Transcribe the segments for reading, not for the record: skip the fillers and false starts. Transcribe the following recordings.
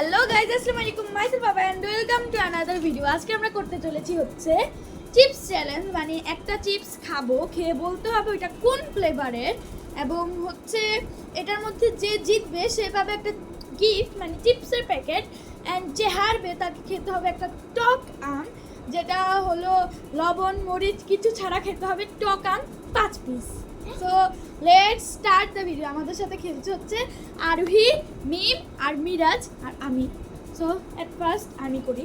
Hello guys, আসসালামু আলাইকুম। Myself Baba and welcome to another video. আজকে আমরা করতে চলেছি হচ্ছে চিপস চ্যালেঞ্জ। মানে একটা চিপস খাবো, খেয়ে বলতে হবে ওইটা কোন ফ্লেভারের, এবং হচ্ছে এটার মধ্যে যে জিতবে সে পাবে একটা গিফট, মানে চিপসের প্যাকেট। অ্যান্ড যে হারবে তাকে খেতে হবে একটা টক আম, যেটা হলো লবণ মরিচ কিছু ছাড়া খেতে হবে। টক আম 5 piece. So let's start the video. আমাদের সাথে খেলছে হচ্ছে আরোহী, মিম আর মিরাজ আর আমি। সো এট ফার্স্ট আমি করি।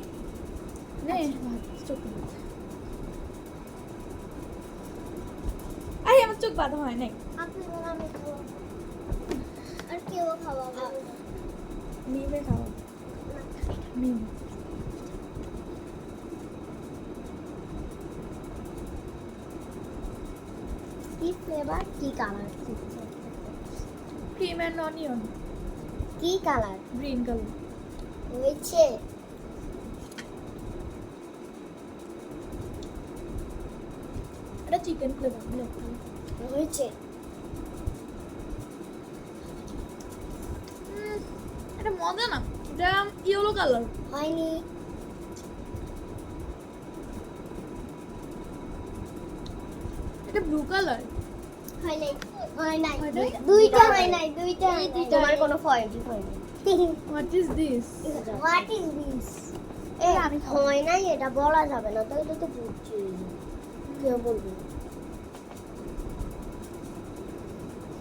চোখ আই আমার চোখ বাঁধা হয় নাই। আর কেউ খাওয়াবো মিমে খাওয়া মিম। কি ফ্লেভার, কি কালার, ক্রিম অ্যান্ড অনিয়ন। কি কালার? Green colour. হয়েছে এটা চিকেন ফ্লেভার। ব্ল্যাক হয়েছে এটা মজা না, এটা ইয়েলো কালার। হয়নি। এটা ব্লু কালার। হয় নাই, হয় নাই, হয় নাই? দুইটা হয় নাই, দুইটা হয় নাই। দুইটা। তোমার কোনো ফল্টই হয়নি। What is this? What is this? এ আমি খাবো। হয় নাই, এটা বলা যাবে না, তো এটা তো বুঝছি। কেউ বলবো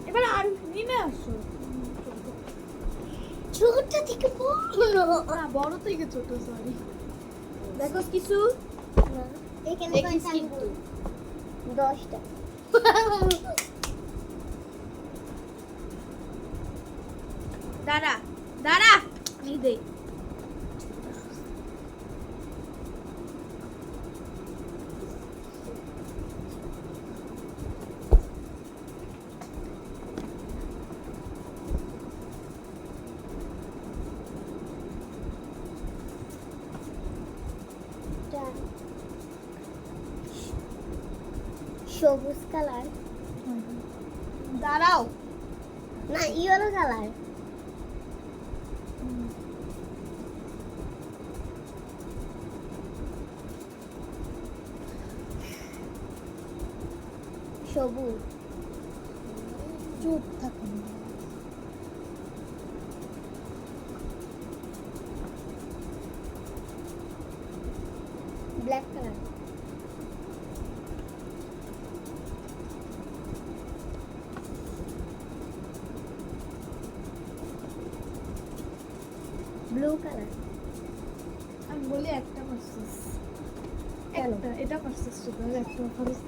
এবার আর মিমে আসো। ছোটটা থেকে বলো না, বড় থেকে ছোট, সরি। দেখো কিছু এখানে দেখিস কয়টা কিন্তু। আঙ্গুল? 10টা। দাঁড়া দাঁড়া, আমি দেই। সবুজ কালার দাঁড়াও। না, ইয়েলো কালার। সবুজ। চুপ থাকুন। Black colour. Blue colour. আমি বলি একটা পারছিস। কেন? একটা, এটা পারছিস শুধু, আর একটা পারছিস।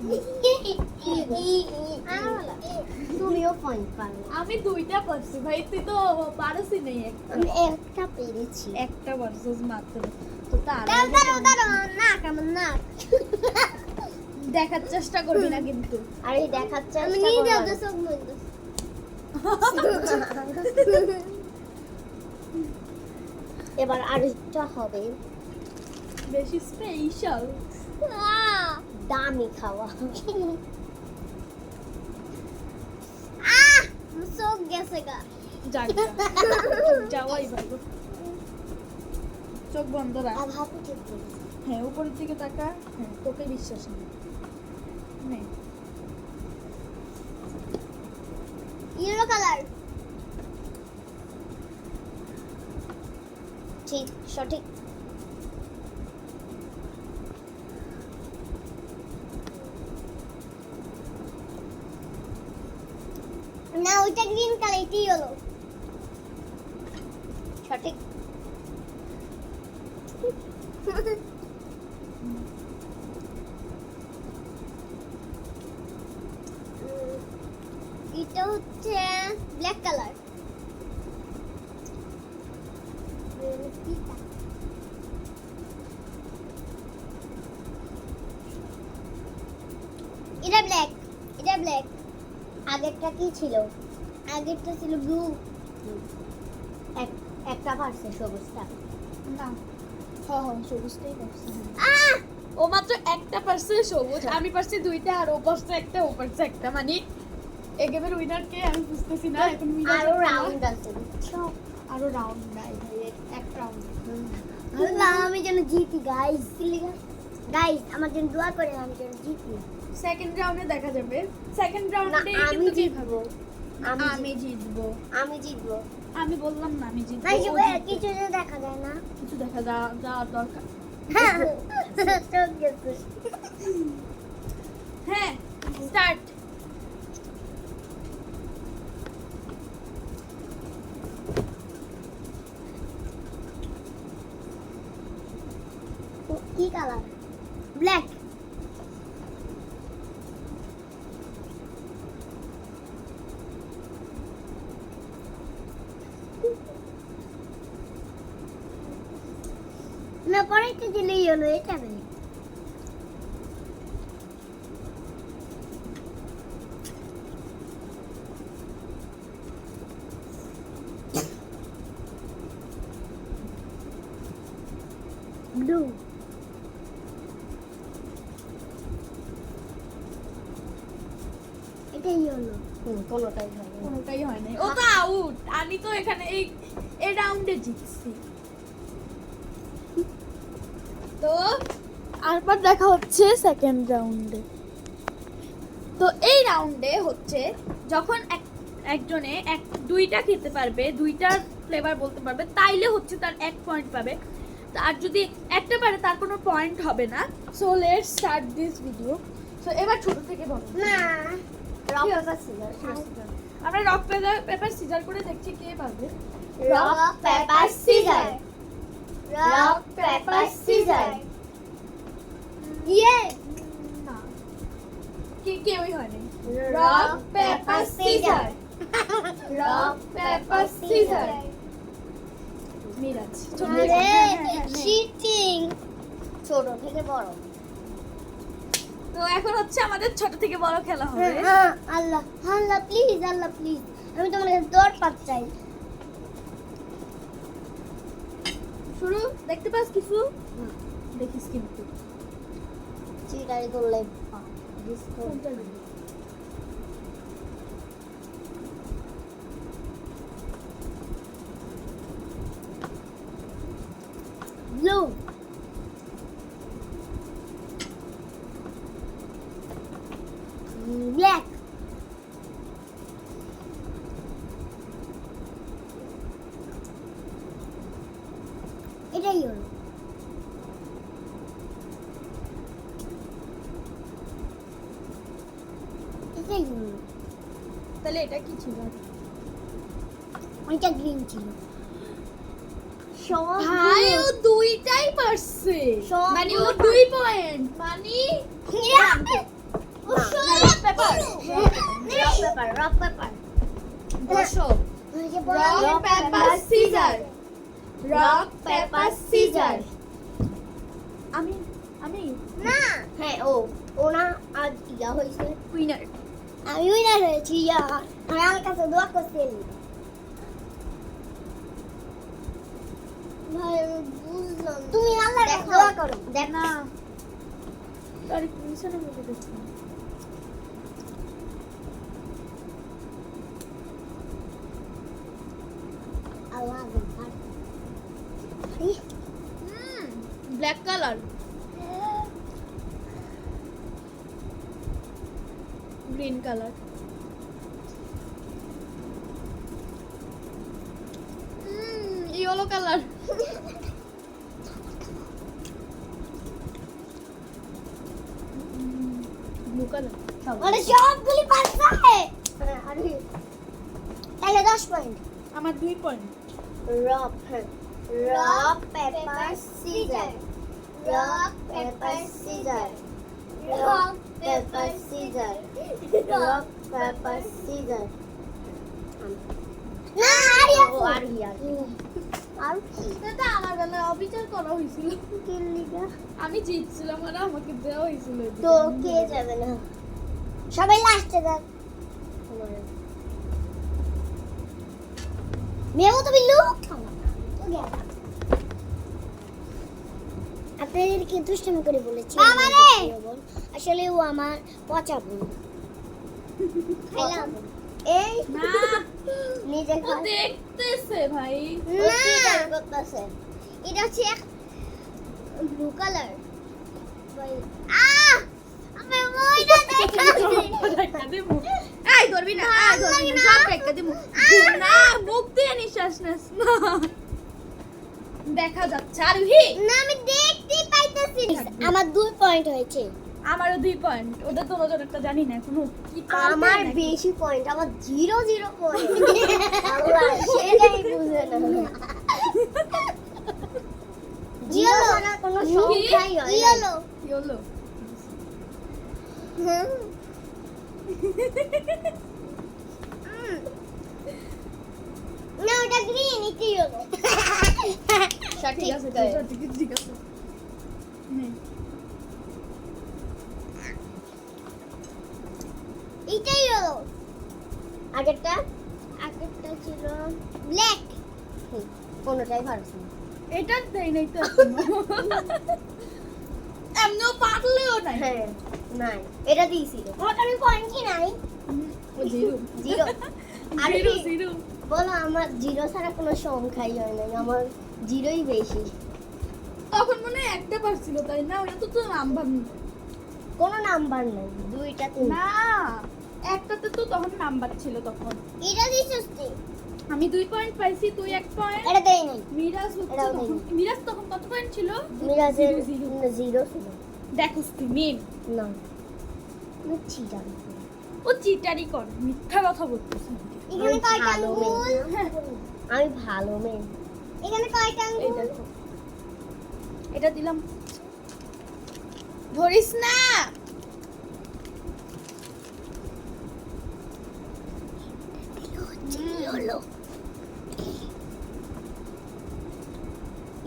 তুমিও পয়েন্ট পাবে। আমি দুইটা পারছি ভাই, তুই তো পারছিস নেই একটা। আমি একটা পেরেছি। একটা পারছিস মাত্র। তো তার দাঁড়াও দাঁড়াও দাঁড়াও, নাক আমার নাক। দেখার চেষ্টা করবি না কিন্তু। আরে দেখাচ্ছে আমি নিয়ে যাও তো সব মধ্যে। এবার আরেকটা হবে বেশি স্পেশাল। দামি খাওয়া। চোখ গেছে গা। যাক যাওয়াই ভালো। চোখ বন্ধ রাখ। ভাবি ঠিক বলেছে। হ্যাঁ, উপরের দিকে তাকা। হ্যাঁ, তোকে বিশ্বাস নেই। নে। Yellow colour. ঠিক, সঠিক। না, ওইটা গ্রিন কালার, এটি ইয়েলো। সঠিক। এটা হচ্ছে ব্ল্যাক কালার। এটা ব্ল্যাক, এটা ব্ল্যাক। আগেরটা কি ছিল? আগেরটা ছিল ব্লু। একটা পারছে সবুজটা। না, সবুজটাই পারছি। আহ ও মাত্র একটা পারছে সবুজ, আমি পারছি দুইটা, আর ও পারছে একটা, ও পারছে একটা। মানে এই গেমের উইনার কে আমি বুঝতেছি না এখন। আরো রাউন্ড আছে বুঝছো? আরো রাউন্ড নাই ভাই, এক রাউন্ড আমি যেন জিতি গাইস। গাইস আমার জন্য দোয়া করেন আমি যেন জিতি। সেকেন্ড রাউন্ডে দেখা যাবে। সেকেন্ড না রাউন্ডে আমি জিতবো। আমি জিতবো। আমি জিতবো। আমি বললাম না আমি জিতবো। না ও জিতবে। কিছু তো দেখা যায় না। কিছু দেখা যা দরকার। চোখ গেছে। হ্যাঁ, স্টার্ট। কি কালার? ব্ল্যাক। না পরেরটা দিলেই হলো, এটা নেই। ব্লু। এটাই হলো। কোনোটাই হয় না। কোনোটাই হয় নাই। ও তো আউট। আমি তো এখানে এই রাউন্ডে জিতছি। তো আরবার দেখা হচ্ছে সেকেন্ড রাউন্ডে। তো এই রাউন্ডে হচ্ছে যখন একজনে দুইটা খেতে পারবে, দুইটার ফ্লেভার বলতে পারবে, তাইলে হচ্ছে তার 1 পয়েন্ট পাবে। আর যদি একটা পারে তার কোনো পয়েন্ট হবে না। So let's start this video. So এবার ছোট থেকে বলো। না রক কি পেপার সিজার। আমরা রক পেপার সিজার করে দেখছি কে পারবে। Rock paper scissor. Rock paper scissor. ইয়ে না, কেউই হয়নি। Rock paper scissor. Rock paper scissor. Miraj ছোট থেকে। আরে হ্যাঁ, হ্যাঁ, হ্যাঁ, নে। চিটিং। ছোট থেকে বড়। তো এখন হচ্ছে আমাদের ছোট থেকে বড় খেলা হবে। আল্লাহ আল্লাহ প্লিজ, আল্লাহ প্লিজ, আমি তোমার কাছে দরকার চাই। শুরু দেখতে পাস কিছু? দেখিস কিন্তু। চিটারি করলে কোনটা নেবে? ব্লু। ব্ল্যাক। এটাই হলো। এটাই হলো। তাহলে এটা কি ছিল? এটা গ্রিন ছিল। ভাই ও দুইটাই পারছে। সব মানে ও দুই 2 পয়েন্ট। মানে রক পেপার। Rock paper. বসো। Rock paper scissor. Rock paper scissor. আমি আমি না হ্যাঁ ও না আজ ইয়া হয়েছে। উইনার। আমি উইনার হয়েছি। ইয়া আমি আমার কাছে দোয়া করতে এলি। ভাই আমি বুঝলাম। তুমি আল্লাহর কাছে দোয়া করো। দেখ না আরে মিশনে বলে দেখছি। আল্লাহ আকবার। Black colour. Green colour. Yellow colour. Blue colour. আরে সবগুলি পাচ্ছে। আরে তাহলে 10 পয়েন্ট। আমার 2 point. Rock rock paper scissor. Rock paper scissor. Rock paper scissor. Rock paper scissor. না আরিয়া আর কি এটা আমার বেলায় অবিচার করা হয়েছিল। কিল্লিগা আমি জিতছিলাম আর আমাকে দেওয়া হয়েছিল। তো কে যাবে না সবাই লাস্টে যাক মেয়েও তুমি লুক তো গেল আপনাদের কি দুষ্টুমি করে বলেছি আসলে ও আমার পচা বোন খাইলাম এই না নিজে ও দেখতেছে ভাই। না করতেছে এটা হচ্ছে ব্লু কালার আমি ওইটা একটা দিমু এই ধরবি না ধরবি না সব একটা দিমু না মুখ দিয়ে নিঃশ্বাস নাস না দেখা যাচ্ছে আরোহী না আমি দেখতেই পাইতেছি আমার 2 পয়েন্ট হয়েছে আমারও 2 পয়েন্ট ওদের তো নজর একটা জানি না এখনো কি আমার বেশি পয়েন্ট আমার 0 পয়েন্ট আল্লাহ সেটাই বুঝে না জিরো না কোনো সংখ্যাই হয় না কি হলো না ওটা গ্রিন এটাই হলো ঠিক আছে ঠিক আছে নে এটাই হলো আগেরটা ছিল ব্ল্যাক কোনটাই ভালো ছিল এটা দেই নাই তো এখনো এমনিও পারলেও নাই হ্যাঁ নাই এটা দিয়েছিল আমার আমি পয়েন্ট কি নাই ও জিরো জিরো আর জিরো জিরো বলো আমার জিরো ছাড়া কোনো সংখ্যাই হয় না আমার জিরোই বেশি তখন মনে হয় একটা পারছিল তাই না ওটা তো নাম্বার কোনো নাম্বার নাই দুইটা তিন না একটাতে তো তখন নাম্বার ছিল তখন এটা দিছিস তুই আমি 2 পয়েন্ট পাইছি তুই 1 পয়েন্ট এটা দেই নাই মিরাজ হচ্ছে এটাও তখন দেয়নি। মিরাজ তখন কত পয়েন্ট ছিল মিরাজের জিরো। জিরো ছিল দেখোস তুই মিম না বুঝছি জানি ও চিটারি কর মিথ্যা কথা বলতেছে এখানে কয়টা হ্যাঁ। আঙ্গুল আমি ভালো মেয়ে এখানে কয়টা এই আঙ্গুল দেখো এটা দিলাম ধরিস না ইয়েলো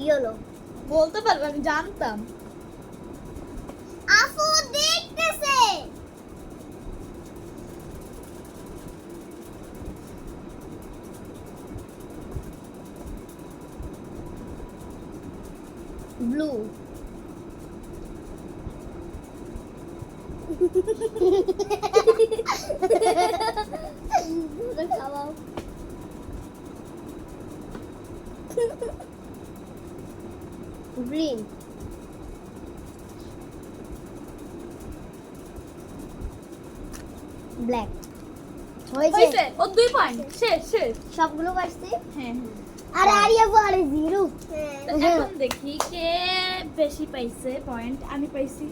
ইয়েলো বলতে পারবে আমি জানতাম আপু দেখতেছে ব্লু খাওয়াও গ্রিন ব্ল্যাক হয়েছে হয়েছে ও 2 পয়েন্ট শেষ শেষ সবগুলো পাইছি হ্যাঁ আর আরিয়া বলে জিরো তো এখন দেখি কে বেশি পাইছে পয়েন্ট আমি পাইছি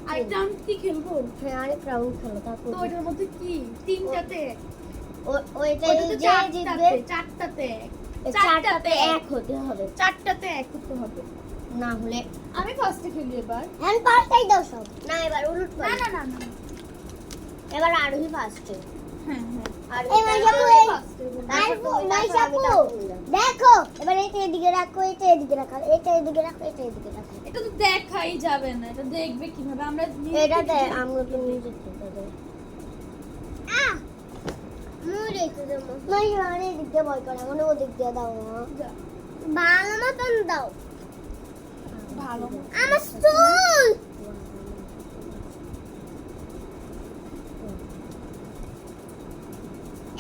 আরেকটা রাউন্ড কি খেলবো হ্যাঁ আরেক রাউন্ড খেলো তারপর তো ওটার মধ্যে কি তিনটাতে ওইটা ওটাতে যে জিতবে চারটাতে চারটাতে এক হতে হবে চারটাতে এক করতে হবে না হলে আমি ফার্স্টে খেলি এবার হ্যান্ড পাল্টাই দাও সব না এবার উলট না করো না না না এবার আরোহী ফার্স্টে হ্যাঁ হ্যাঁ আর দেখো এবার এটা এদিকে রাখো এটা এদিকে রাখো এটা এদিকে রাখো এটা এদিকে রাখো এটা তো দেখাই যাবে না এটা দেখবে কিভাবে আমরা এটা দে আমরা তো নিজে থেকে দেব মুড়ে তো দেবো নাই মানে এদিক দিয়ে বই করে মানে ওদিক দিয়ে দাও না ভালো মতন দাও ভালো আমার স্টুল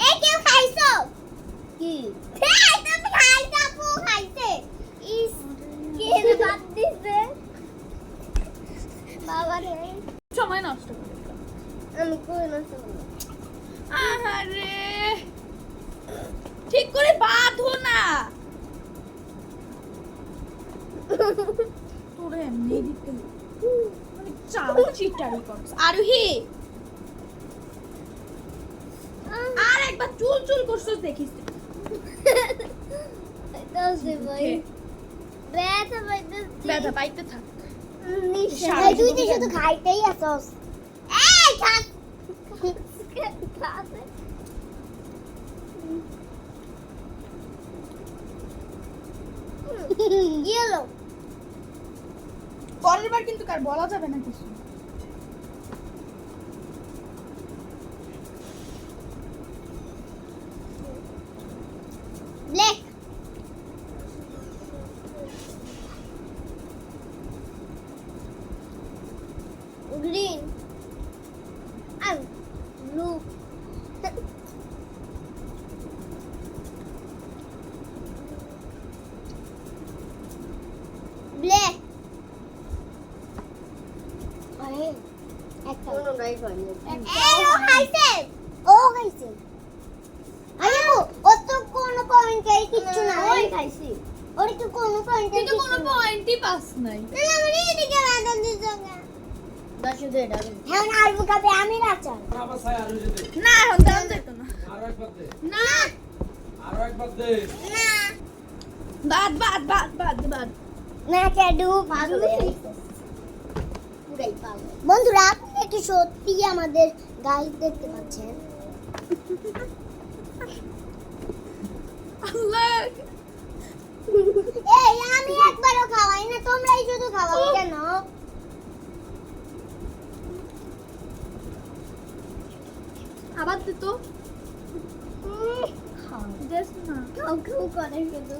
এ কেউ খাইছো কি তুমি খাইছো আপু খাইছে ইস কে রে বাদ দিছে বাবা রে সময় নষ্ট করে আমি কই নষ্ট করব আহারে ঠিক করে বাঁধো না তোরে এমনি দিতে মানে চাও চিটারি করছ আরোহী আর একবার চুল চুল করছস দেখিস দোসে ভাই ব্যথা পাইতে ব্যথা পাইতে থাক নিশ্চয় তুই তো শুধু খাইতেই আসস এই খা ইয়েলো পরের বার কিন্তু কার বলা যাবে না কিছু ব্ল্যাক গ্রিন আর ব্লু ব্ল্যাক কোনোটাই খাইনি একটাও ও খাইছে ও খাইছে আইবো ও তো কোনো পয়েন্ট এই কিচ্ছু না ওই খাইছি ওর তো কোনো পয়েন্ট তুই তো কোনো পয়েন্টই পাস নাই। না মানে এদিকে রাধন দিছো না 10 দে ডাল হ্যাঁ না আর মুখাবে আমি রাচা আবার ছাই আরো যেতে না এখন দাম যেত না। আরো একবার দে না আরো একবার দে না বাদ না কেডু পাগল পুরাই পাগল বন্ধুরা আপনি কি সত্যি আমাদের গাইড দেখতে পাচ্ছেন আল্লাহ এই আমি একবারও খাওয়াই না তোমরাই শুধু খাওয়াও কেন আবার দে তো দেখ না। খাও খাও করে শুধু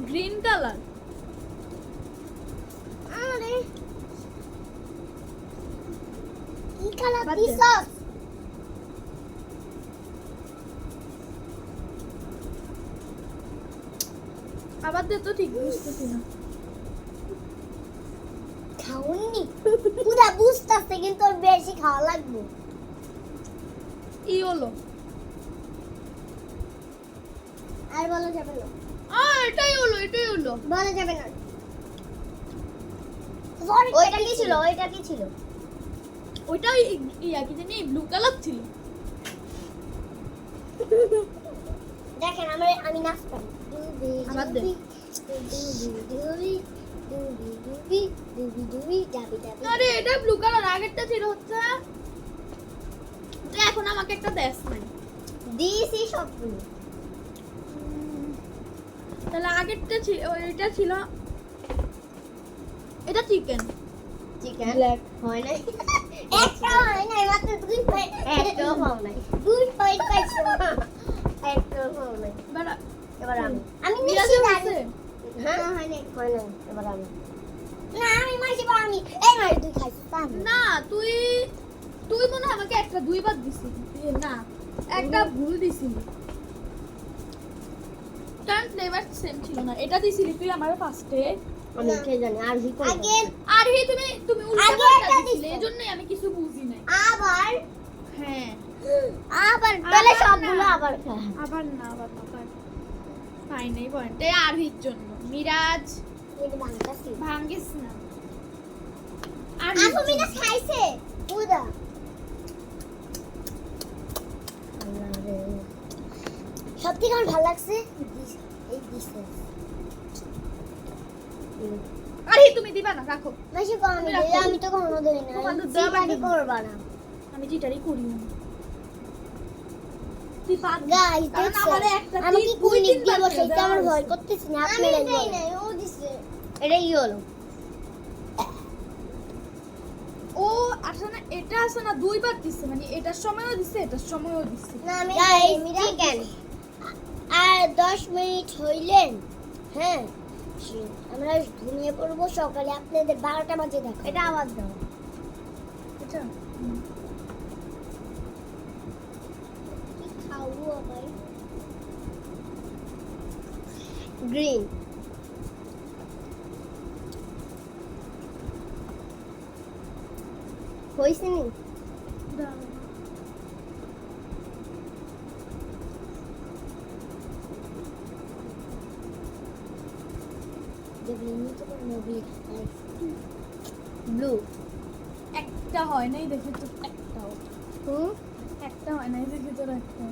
গ্রিন কালার আরে কি কালার বাদ দে। দিছস আবার দে তো ঠিক বুঝতেছি না। খাওনি পুরা বুঝতাছে কিন্তু ওর বেশি খাওয়া লাগবে ই হলো আর বলা যাবে না এটাই হলো বলা যাবে না ওইটা কি ছিল ওইটা ইয়া কি জানি ব্লু কালার ছিল। দেখেন আমি নাচতাম আবার দে। আরে এটা ব্লু কালার, আগেরটা ছিল হচ্ছে তুই এখন আমাকে একটা দেশ নাই। দিছি সবগুলো তাহলে আগেরটা ছিল এটা ছিল এটা চিকেন চিকেন ব্ল্যাক হয় নাই একটা হয় নাই মাত্র 2 পয়েন্ট একটাও পাও নাই 2 পয়েন্ট পাইছো একটাও পাও নাই এবার আমি মিরাজে নিশ্চিত হচ্ছে হ্যাঁ হয় নাই এবার আমি না আমি মাইছি পর আমি এই মারি তুই খাইছিস তা আমি। না তুই তুই মনে হয় আমাকে একটা দুইবার দিছিস না একটা ভুল দিছিলি কারণ ফ্লেভার সেম ছিল না। এটা দিছিলি তুই আমার ফার্স্টে আমি কে জানি আর কি করব আগে আর হে তুমি উল্টা আগে পাল্টা একটা দিছিলে দিছো। এজন্যই আমি কিছু বুঝি নাই। আবার হ্যাঁ আবার তাহলে আবার সবগুলো না। আবার খা আবার না পাই নাই পয়েন্টে আরহির জন্য। মিরাজ এই বাংলাদেশি ভাঙ্গিস না আপু মিনা খাইছে পুরা সত্যি আমার ভালো লাগছে এই দিছে আরে তুমি দিবা না রাখো। বেশি কম আমি দিই, রাখবো। আমি তো কখনো দিই না তোমার তো দেওয়া জিবারি বাকি। করবা না আমি যেটারই করি না তুই পাত গাইস কারণ আমারে একটা আমি কি তীর কুইনিক দুই দিয়ে তিনবার বসে দেওয়া আমার ভয় হয়েছে। করতেছি না আপনি দেই নাই ও দিছে এটাই হলো ও আসলে এটা আছে না দুইবার দিছে মানে এটার সময়ও দিছে এটার সময়ও দিছে। না আমি গাইস চিকেন আর 10 মিনিট হইলেন হ্যাঁ আমরা ঘুমিয়ে পড়বো সকালে আপনাদের 12টা বাজে দেখো এটা আবার দাও আচ্ছা কি খাবো ভাই গ্রিন হইছে নি দাও। ব্লু একটা হয় নাই দেখি তো একটাও হুম একটা হয় নাই দেখি তোর একটা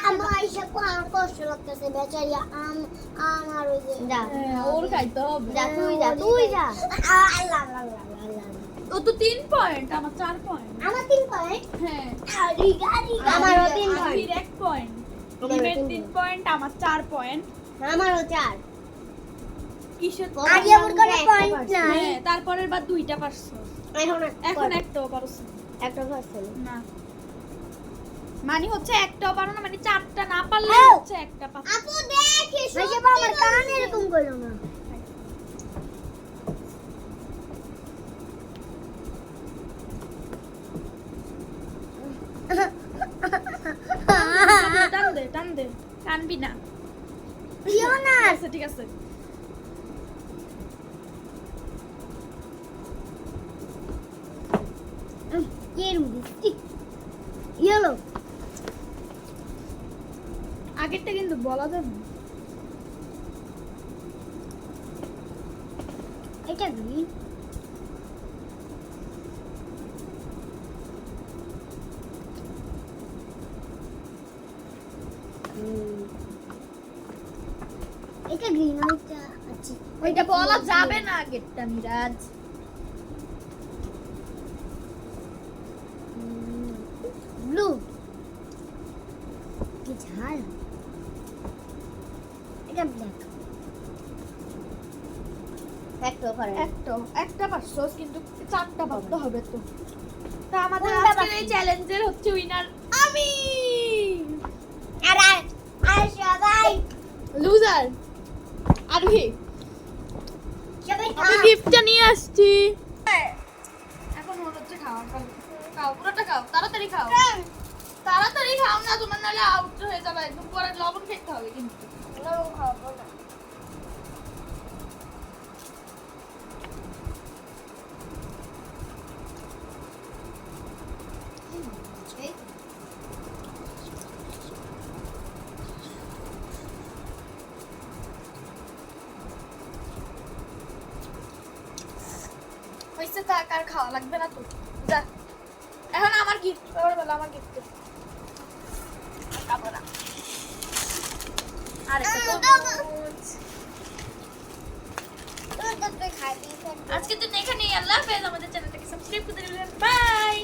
আমার আইসা আমার কষ্ট লাগতেছে বেচারি আমার ওই যে যা ওর খাইতে হবে। যা তুই যা আল্লাহ আল্লাহ আল্লাহ ও তো 3 পয়েন্ট আমার 4 পয়েন্ট। আমার 3 পয়েন্ট হ্যাঁ গাড়ি গাড়ি আমারও 3 পয়েন্ট আরহির 1 পয়েন্ট নিমের 3 পয়েন্ট আমার 4 পয়েন্ট। আমারও 4 কিসের আগে আমার কোনো পয়েন্ট নাই হ্যাঁ তারপরের বার দুইটা পারছো এখন একটাও পারছো একটা পারছেন না মানে হচ্ছে একটাও পারো না মানে চারটা না পারলে ও! হচ্ছে একটা পারছো। আপু দেখি ভাইয়া আমার কান এরকম করো না টান দে কানবি না। দিও না আচ্ছা ঠিক আছে এর মিষ্টি ইয়েলো আগেরটা কিন্তু বলা যাবে না। এটা গ্রিন এটা গ্রিন ওইটা আচ্ছা ওইটা বলা যাবে না আগেরটা মিরাজ। ব্লু কি ঝাল এটা ব্ল্যাক একটা করে একটা পারছোস কিন্তু চারটা পারতে হবে তো। তা আমাদের কোনটা আজকের এই বাকি? চ্যালেঞ্জের হচ্ছে উইনার আমি, আর আর আর সবাই লুজার আরোহী। সবাই আমি গিফটটা নিয়ে আসছি। এখন মনে হচ্ছে খাওয়া খাও পুরোটা খাও, তাড়াতাড়ি খাও, তাড়াতাড়ি খাও না তোমার নাহলে আউট হয়ে যাবে একদম। পরে লবণ খেতে হবে কিন্তু। খাবো না হইছে থাক, আর খাওয়া লাগবে না তো। যা এখন আমার গিফট, এবার বলো আমার গিফট। খাবো না। আর একটা তরমুজ। আজকের জন্য এখানেই, আল্লাহ হাফেজ। আমাদের চ্যানেলটাকে সাবস্ক্রাইব করে দিবেন। বাই।